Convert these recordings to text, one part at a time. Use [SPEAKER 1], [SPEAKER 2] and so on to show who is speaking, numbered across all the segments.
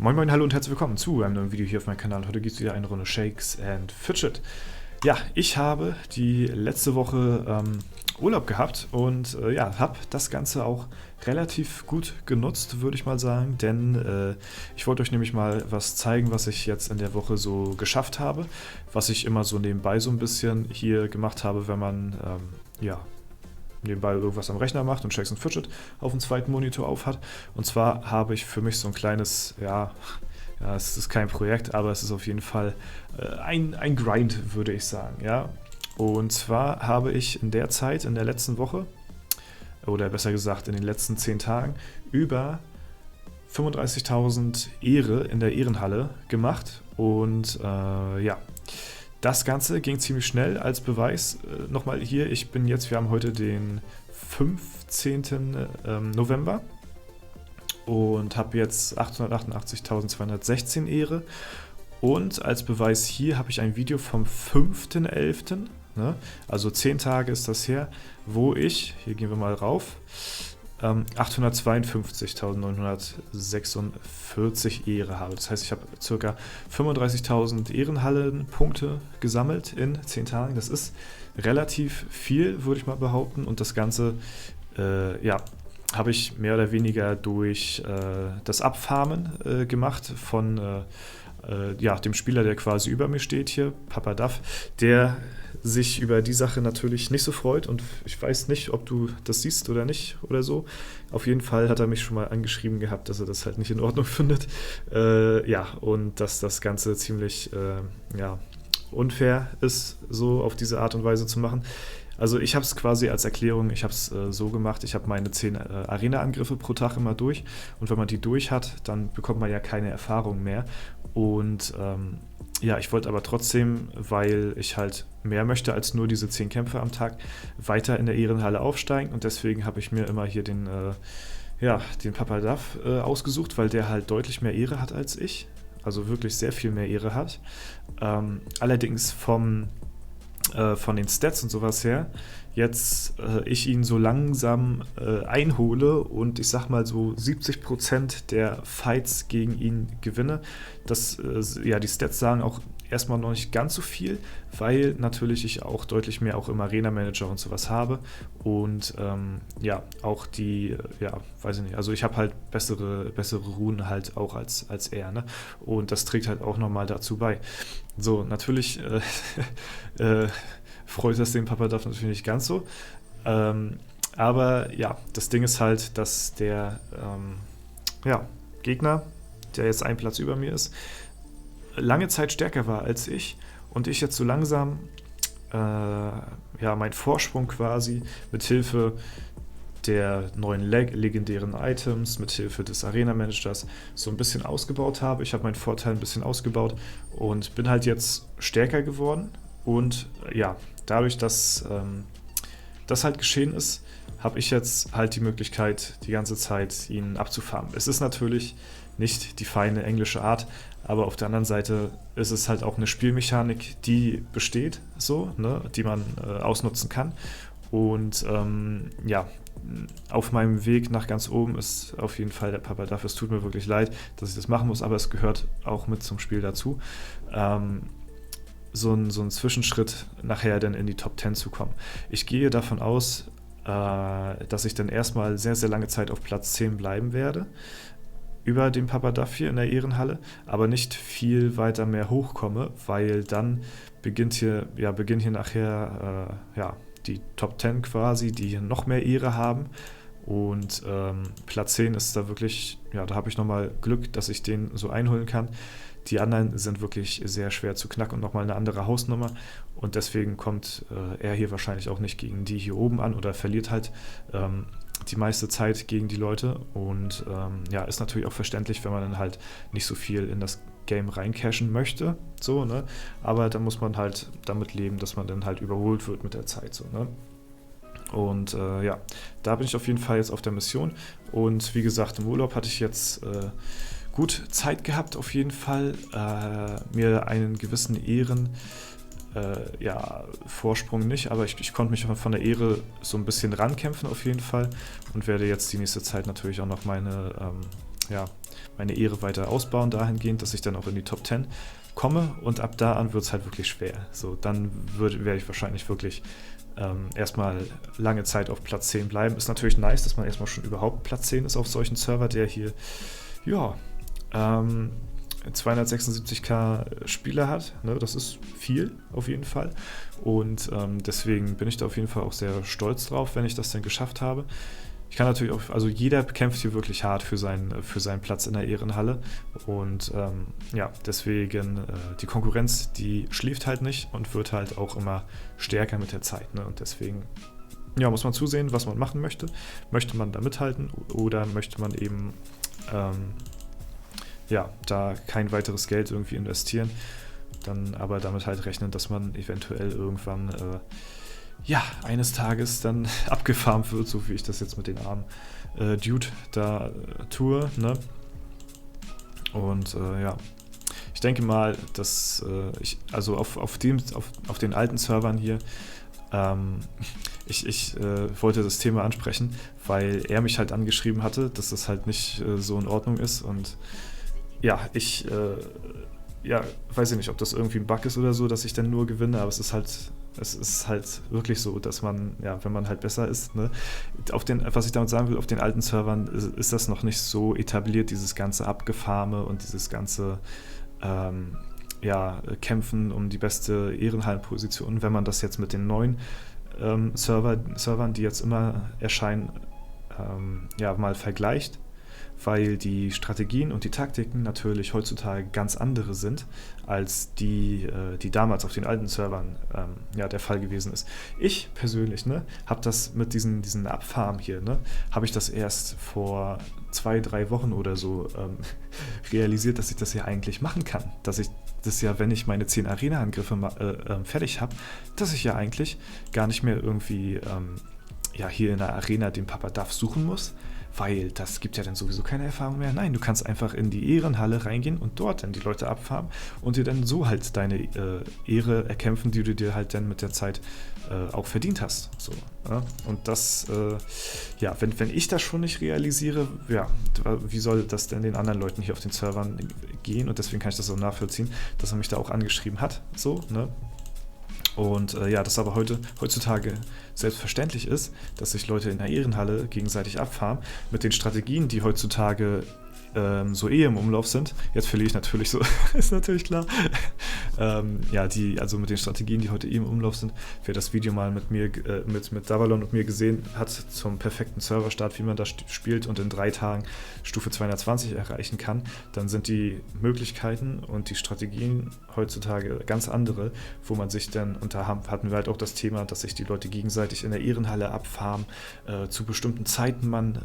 [SPEAKER 1] Moin Moin, hallo und herzlich willkommen zu einem neuen Video hier auf meinem Kanal. Heute gibt es wieder eine Runde Shakes and Fidget. Ja, ich habe die letzte Woche Urlaub gehabt und habe das Ganze auch relativ gut genutzt, würde ich mal sagen, denn ich wollte euch nämlich mal was zeigen, was ich jetzt in der Woche so geschafft habe, was ich immer so nebenbei so ein bisschen hier gemacht habe, wenn man nebenbei irgendwas am Rechner macht und Shakes and Fidget auf dem zweiten Monitor auf hat. Und zwar habe ich für mich so ein kleines, es ist kein Projekt, aber es ist auf jeden Fall ein Grind, würde ich sagen, ja. Und zwar habe ich in der Zeit, in der letzten Woche, oder besser gesagt in den letzten 10 Tagen, über 35.000 Ehre in der Ehrenhalle gemacht. Und das Ganze ging ziemlich schnell. Als Beweis nochmal hier, wir haben heute den 15. November und habe jetzt 888.216 Ehre. Und als Beweis hier habe ich ein Video vom 5.11., ne? Also 10 Tage ist das her, wo ich, hier gehen wir mal rauf, 852.946 Ehre habe. Das heißt, ich habe ca. 35.000 Ehrenhallenpunkte gesammelt in 10 Tagen. Das ist relativ viel, würde ich mal behaupten. Und das Ganze, habe ich mehr oder weniger durch das Abfarmen gemacht von dem Spieler, der quasi über mir steht hier, Papa Duff, der sich über die Sache natürlich nicht so freut und ich weiß nicht, ob du das siehst oder nicht oder so. Auf jeden Fall hat er mich schon mal angeschrieben gehabt, dass er das halt nicht in Ordnung findet. Und dass das Ganze ziemlich unfair ist, so auf diese Art und Weise zu machen. Also ich habe es quasi als Erklärung, ich habe es so gemacht, ich habe meine 10 Arena-Angriffe pro Tag immer durch und wenn man die durch hat, dann bekommt man ja keine Erfahrung mehr und ich wollte aber trotzdem, weil ich halt mehr möchte als nur diese 10 Kämpfe am Tag, weiter in der Ehrenhalle aufsteigen und deswegen habe ich mir immer hier den Papa Duff ausgesucht, weil der halt deutlich mehr Ehre hat als ich, also wirklich sehr viel mehr Ehre hat. Allerdings von den Stats und sowas her, jetzt ich ihn so langsam einhole und ich sag mal so 70% der Fights gegen ihn gewinne. Die Stats sagen auch erstmal noch nicht ganz so viel, weil natürlich ich auch deutlich mehr auch im Arena-Manager und sowas habe und auch weiß ich nicht, also ich habe halt bessere Runen halt auch als er, ne? Und das trägt halt auch nochmal dazu bei. So, natürlich freut das den Papa Duff natürlich nicht ganz so. Aber ja, das Ding ist halt, dass der Gegner, der jetzt einen Platz über mir ist, lange Zeit stärker war als ich und ich jetzt so langsam meinen Vorsprung quasi mit Hilfe der neuen legendären Items, mit Hilfe des Arena-Managers so ein bisschen ausgebaut habe. Ich habe meinen Vorteil ein bisschen ausgebaut und bin halt jetzt stärker geworden und dadurch, dass das halt geschehen ist, habe ich jetzt halt die Möglichkeit, die ganze Zeit ihn abzufarmen. Es ist natürlich nicht die feine englische Art, aber auf der anderen Seite ist es halt auch eine Spielmechanik, die besteht, so, ne, die man ausnutzen kann. Und auf meinem Weg nach ganz oben ist auf jeden Fall der Papa Duff. Es tut mir wirklich leid, dass ich das machen muss, aber es gehört auch mit zum Spiel dazu. So ein Zwischenschritt nachher dann in die Top 10 zu kommen. Ich gehe davon aus, dass ich dann erstmal sehr, sehr lange Zeit auf Platz 10 bleiben werde, über dem Papa Duff hier in der Ehrenhalle, aber nicht viel weiter mehr hochkomme, weil dann beginnt hier nachher die Top 10 quasi, die hier noch mehr Ehre haben. Und Platz 10 ist da wirklich, da habe ich nochmal Glück, dass ich den so einholen kann. Die anderen sind wirklich sehr schwer zu knacken und nochmal eine andere Hausnummer. Und deswegen kommt er hier wahrscheinlich auch nicht gegen die hier oben an oder verliert halt die meiste Zeit gegen die Leute. Und ist natürlich auch verständlich, wenn man dann halt nicht so viel in das Game reincashen möchte. So, ne? Aber dann muss man halt damit leben, dass man dann halt überholt wird mit der Zeit. So, ne? Und da bin ich auf jeden Fall jetzt auf der Mission. Und wie gesagt, im Urlaub hatte ich jetzt gut Zeit gehabt, auf jeden Fall, mir einen gewissen Vorsprung nicht, aber ich konnte mich von der Ehre so ein bisschen rankämpfen auf jeden Fall und werde jetzt die nächste Zeit natürlich auch noch meine ja, meine Ehre weiter ausbauen dahingehend, dass ich dann auch in die Top 10 komme und ab da an wird es halt wirklich schwer. So, dann werde ich wahrscheinlich wirklich erstmal lange Zeit auf Platz 10 bleiben. Ist natürlich nice, dass man erstmal schon überhaupt Platz 10 ist auf solchen Server, der hier, ja, 276k Spieler hat. Ne? Das ist viel auf jeden Fall. Und deswegen bin ich da auf jeden Fall auch sehr stolz drauf, wenn ich das denn geschafft habe. Ich kann natürlich auch, also jeder kämpft hier wirklich hart für seinen Platz in der Ehrenhalle und ja, deswegen die Konkurrenz, die schläft halt nicht und wird halt auch immer stärker mit der Zeit, ne? Und deswegen, ja, muss man zusehen, was man machen möchte. Möchte man da mithalten oder möchte man eben, ja, da kein weiteres Geld irgendwie investieren, dann aber damit halt rechnen, dass man eventuell irgendwann ja, eines Tages dann abgefarmt wird, so wie ich das jetzt mit den armen Dude da tue, ne? Und ja, ich denke mal, dass also auf den alten Servern hier, ich wollte das Thema ansprechen, weil er mich halt angeschrieben hatte, dass das halt nicht so in Ordnung ist und ja, ja, weiß ich nicht, ob das irgendwie ein Bug ist oder so, dass ich dann nur gewinne, aber es ist halt wirklich so, dass man, ja, wenn man halt besser ist, ne, was ich damit sagen will, auf den alten Servern ist das noch nicht so etabliert, dieses ganze Abgefarme und dieses ganze, ja, Kämpfen um die beste Ehrenhallenposition. Wenn man das jetzt mit den neuen Servern, die jetzt immer erscheinen, ja, mal vergleicht, weil die Strategien und die Taktiken natürlich heutzutage ganz andere sind, als die damals auf den alten Servern ja, der Fall gewesen ist. Ich persönlich, ne, habe das mit diesen Abfarmen hier, ne, habe ich das erst vor 2-3 Wochen oder so realisiert, dass ich das ja eigentlich machen kann. Dass ich das ja, wenn ich meine 10 Arena-Angriffe fertig habe, dass ich ja eigentlich gar nicht mehr irgendwie ja, hier in der Arena den Papa Duff suchen muss, weil das gibt ja dann sowieso keine Erfahrung mehr. Nein, du kannst einfach in die Ehrenhalle reingehen und dort dann die Leute abfarmen und dir dann so halt deine Ehre erkämpfen, die du dir halt dann mit der Zeit auch verdient hast. So, ja? Und das, ja, wenn ich das schon nicht realisiere, ja, wie soll das denn den anderen Leuten hier auf den Servern gehen? Und deswegen kann ich das so nachvollziehen, dass er mich da auch angeschrieben hat, so, ne? Und ja, das aber heutzutage selbstverständlich ist, dass sich Leute in der Ehrenhalle gegenseitig abfarmen mit den Strategien, die heutzutage so im Umlauf sind. Jetzt verliere ich natürlich so, ist natürlich klar. Ja, also mit den Strategien, die heute im Umlauf sind, wer das Video mal mit mir, mit Davalon und mir gesehen hat, zum perfekten Serverstart, wie man das spielt und in 3 Tagen Stufe 220 erreichen kann, dann sind die Möglichkeiten und die Strategien heutzutage ganz andere, wo man sich dann, und da hatten wir halt auch das Thema, dass sich die Leute gegenseitig in der Ehrenhalle abfarmen, zu bestimmten Zeiten man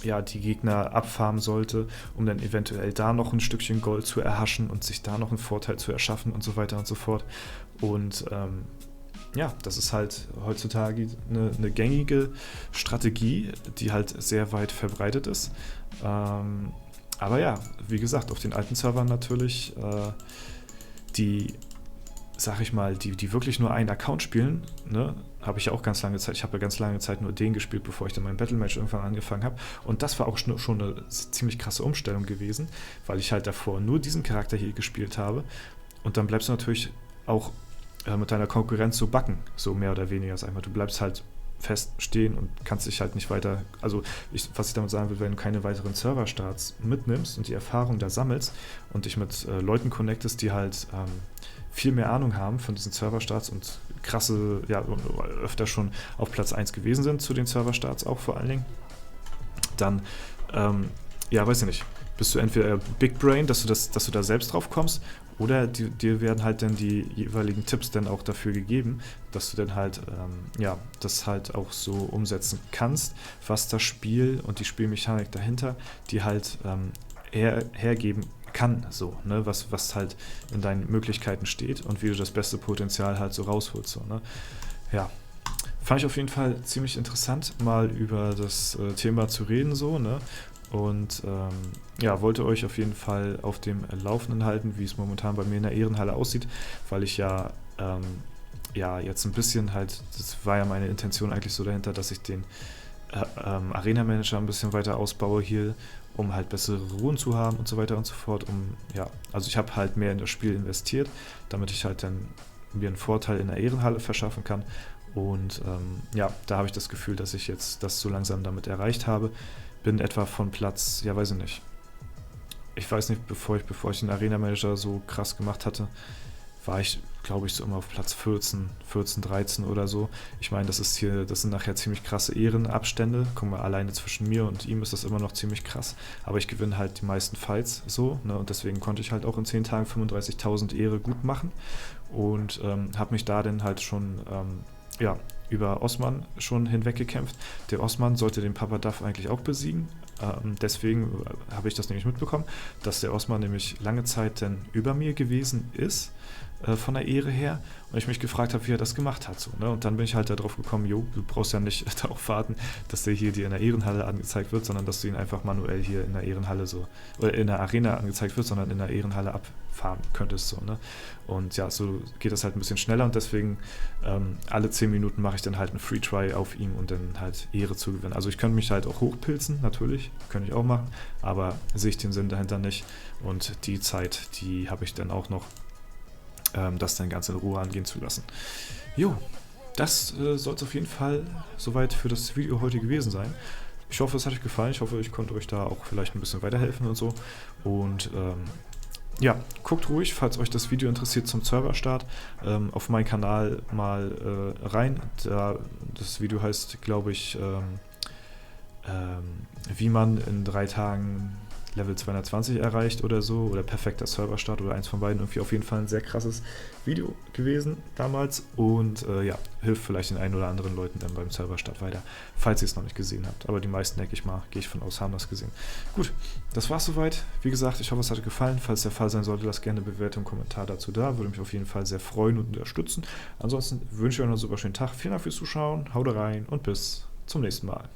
[SPEAKER 1] ja, die Gegner abfarmen sollte, um dann eventuell da noch ein Stückchen Gold zu erhaschen und sich da noch einen Vorteil zu erschaffen und so weiter und so fort. Und ja, das ist halt heutzutage eine gängige Strategie, die halt sehr weit verbreitet ist. Aber ja, wie gesagt, auf den alten Servern natürlich, die, sag ich mal, die wirklich nur einen Account spielen, ne, habe ich ja auch ganz lange Zeit, ich habe ja ganz lange Zeit nur den gespielt, bevor ich dann mein Battlematch irgendwann angefangen habe. Und das war auch schon eine ziemlich krasse Umstellung gewesen, weil ich halt davor nur diesen Charakter hier gespielt habe. Und dann bleibst du natürlich auch mit deiner Konkurrenz so backen, so mehr oder weniger, sag ich mal. Du bleibst halt fest stehen und kannst dich halt nicht weiter, also was ich damit sagen will, wenn du keine weiteren Serverstarts mitnimmst und die Erfahrung da sammelst und dich mit Leuten connectest, die halt viel mehr Ahnung haben von diesen Serverstarts und krasse, ja, öfter schon auf Platz 1 gewesen sind zu den Serverstarts auch vor allen Dingen, dann, ja, weiß ich nicht, bist du entweder Big Brain, dass du da selbst drauf kommst, oder dir werden halt dann die jeweiligen Tipps dann auch dafür gegeben, dass du dann halt, ja, das halt auch so umsetzen kannst, was das Spiel und die Spielmechanik dahinter, die halt hergeben kann, so, ne, was halt in deinen Möglichkeiten steht und wie du das beste Potenzial halt so rausholst, so, ne. Ja, fand ich auf jeden Fall ziemlich interessant, mal über das Thema zu reden, so, ne. Und ja, wollte euch auf jeden Fall auf dem Laufenden halten, wie es momentan bei mir in der Ehrenhalle aussieht, weil ich ja, ja jetzt ein bisschen halt, das war ja meine Intention eigentlich so dahinter, dass ich den Arena Manager ein bisschen weiter ausbaue hier um halt bessere Ruhen zu haben und so weiter und so fort. Also ich habe halt mehr in das Spiel investiert, damit ich halt dann mir einen Vorteil in der Ehrenhalle verschaffen kann. Und da habe ich das Gefühl, dass ich jetzt das so langsam damit erreicht habe. Bin etwa von Platz, ja, weiß ich weiß nicht, bevor ich den Arena Manager so krass gemacht hatte, war ich, glaube ich, so immer auf Platz 14, 13 oder so. Ich meine, das sind nachher ziemlich krasse Ehrenabstände. Guck mal, alleine zwischen mir und ihm ist das immer noch ziemlich krass. Aber ich gewinne halt die meisten Fights so, ne? Und deswegen konnte ich halt auch in 10 Tagen 35.000 Ehre gut machen. Und habe mich da dann halt schon, über Osman schon hinweggekämpft. Der Osman sollte den Papa Duff eigentlich auch besiegen. Deswegen habe ich das nämlich mitbekommen, dass der Osman nämlich lange Zeit dann über mir gewesen ist, von der Ehre her, und ich mich gefragt habe, wie er das gemacht hat. So, ne? Und dann bin ich halt darauf gekommen, du brauchst ja nicht darauf warten, dass der hier dir in der Ehrenhalle angezeigt wird, sondern dass du ihn einfach manuell hier in der Ehrenhalle oder in der Arena angezeigt wird, sondern in der Ehrenhalle abfahren könntest. So, ne? Und ja, so geht das halt ein bisschen schneller, und deswegen alle 10 Minuten mache ich dann halt einen Free-Try auf ihm, und dann halt Ehre zu gewinnen. Also ich könnte mich halt auch hochpilzen, natürlich, könnte ich auch machen, aber sehe ich den Sinn dahinter nicht, und die Zeit, die habe ich dann auch noch, das dann ganz in Ruhe angehen zu lassen. Jo, das soll es auf jeden Fall soweit für das Video heute gewesen sein. Ich hoffe, es hat euch gefallen. Ich hoffe, ich konnte euch da auch vielleicht ein bisschen weiterhelfen und so. Und guckt ruhig, falls euch das Video interessiert, zum Serverstart, auf meinen Kanal mal rein. Das Video heißt, glaube ich, wie man in 3 Tagen Level 220 erreicht oder so, oder perfekter Serverstart oder eins von beiden. Irgendwie auf jeden Fall ein sehr krasses Video gewesen damals, und hilft vielleicht den einen oder anderen Leuten dann beim Serverstart weiter, falls ihr es noch nicht gesehen habt. Aber die meisten, denke ich mal, gehe ich von aus, haben das gesehen. Gut, das war's soweit. Wie gesagt, ich hoffe, es hat euch gefallen. Falls der Fall sein sollte, lasst gerne eine Bewertung, Kommentar dazu da. Würde mich auf jeden Fall sehr freuen und unterstützen. Ansonsten wünsche ich euch noch einen super schönen Tag. Vielen Dank fürs Zuschauen. Haut rein und bis zum nächsten Mal.